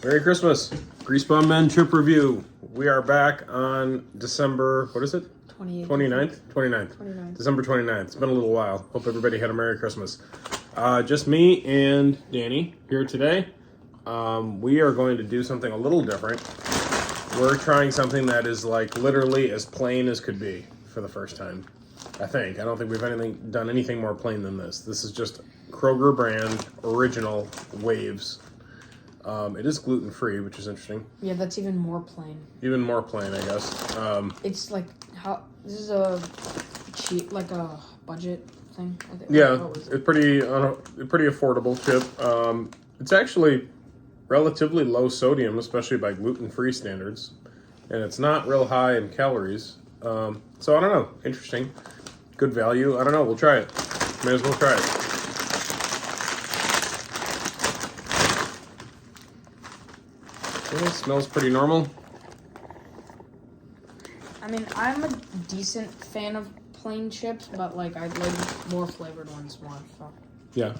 Merry Christmas. Griesbaum Men Trip Review. We are back on December, what is it? 29th? 29th. December 29th. It's been a little while. Hope everybody had a Merry Christmas. Just me and Danny here today. We are going to do something a little different. We're trying something that is like literally as plain as could be for the first time. I think. I don't think we've done anything more plain than this. This is just Kroger brand original Waves. It is gluten-free, which is interesting. Yeah, that's even more plain. Even more plain, I guess. It's like, this is a cheap, like a budget thing, I think. Yeah, it's pretty affordable chip. It's actually relatively low sodium, especially by gluten-free standards. And it's not real high in calories. So I don't know. Interesting. Good value. I don't know. We'll try it. May as well try it. It smells pretty normal. I mean, I'm a decent fan of plain chips, but like I like more flavored ones more. So. Yeah.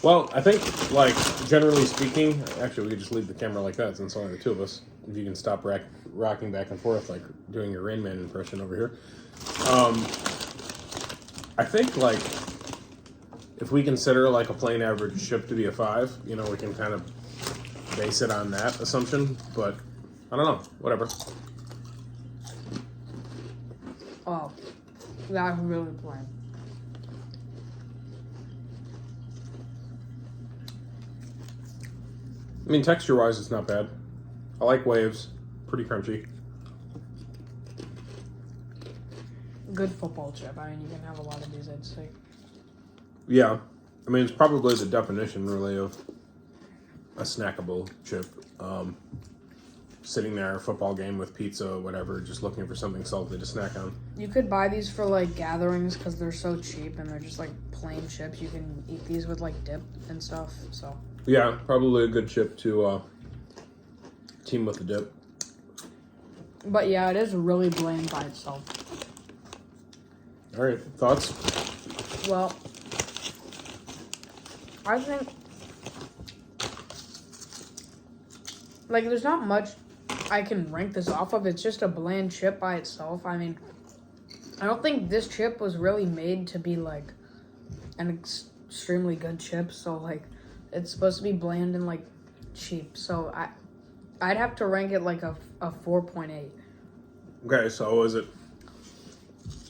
Well, I think like generally speaking, actually we could just leave the camera like that since only the two of us. If you can stop rocking back and forth like doing your Rain Man impression over here. I think like if we consider like a plain average chip to be a 5, you know, we can kind of base it on that assumption, but I don't know. Whatever. Oh, that's really plain. I mean, texture-wise, it's not bad. I like Waves. Pretty crunchy. Good football chip. I mean, you can have a lot of these, I'd say. Yeah. I mean, it's probably the definition, really, of a snackable chip. Sitting there, a football game with pizza, whatever, just looking for something salty to snack on. You could buy these for like gatherings because they're so cheap and they're just like plain chips. You can eat these with like dip and stuff. So yeah, probably a good chip to team with the dip. But yeah, it is really bland by itself. All right, thoughts? Well, I think like there's not much I can rank this off of. It's just a bland chip by itself. I mean, I don't think this chip was really made to be like an extremely good chip. So like, it's supposed to be bland and like cheap. So I'd have to rank it like a 4.8. Okay, so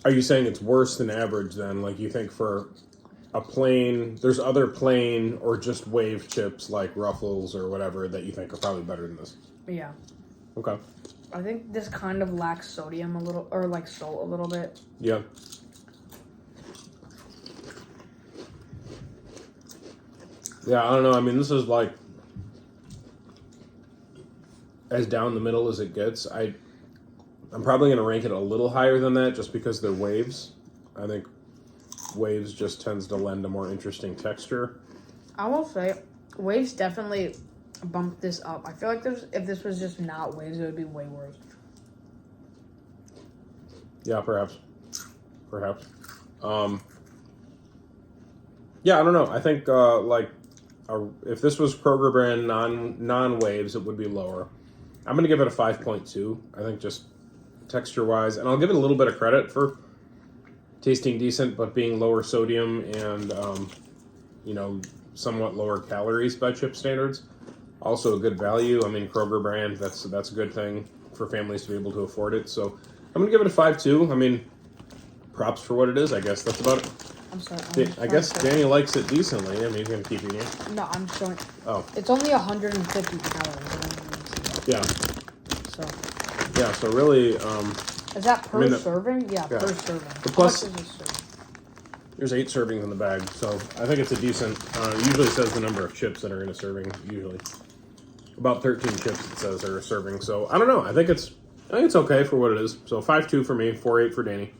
are you saying it's worse than average then? Like you think for a plain, there's other plain or just wave chips like Ruffles or whatever that you think are probably better than this? Yeah. Okay. I think this kind of lacks sodium a little, or like salt a little bit. Yeah. Yeah, I don't know. I mean, this is like as down the middle as it gets. I'm probably going to rank it a little higher than that just because they're Waves. I think Waves just tends to lend a more interesting texture. I will say, Waves definitely bumped this up. I feel like if this was just not Waves, it would be way worse. Yeah, perhaps. Yeah, I don't know. I think if this was Kroger brand non-Waves, it would be lower. I'm going to give it a 5.2. I think just texture-wise, and I'll give it a little bit of credit for tasting decent, but being lower sodium and somewhat lower calories by chip standards. Also a good value. I mean, Kroger brand, that's a good thing for families to be able to afford it. So I'm going to give it a 5.2. I mean, props for what it is, I guess. That's about it. I'm sorry. I guess Danny likes it decently. I mean, he's going to keep eating it. No, I'm showing. Oh. It's only 150 calories. Yeah. So. Yeah, so really... is that per serving? Yeah, per serving. Plus, how much is a serving? There's 8 servings in the bag, so I think it's a decent... usually says the number of chips that are in a serving, usually. About 13 chips, it says, are a serving. So, I don't know. I think it's okay for what it is. So, 5.2 for me, 4.8 for Danny.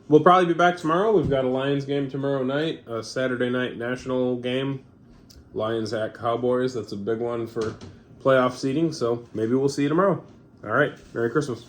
We'll probably be back tomorrow. We've got a Lions game tomorrow night, a Saturday night national game. Lions at Cowboys. That's a big one for playoff seeding, so maybe we'll see you tomorrow. All right. Merry Christmas.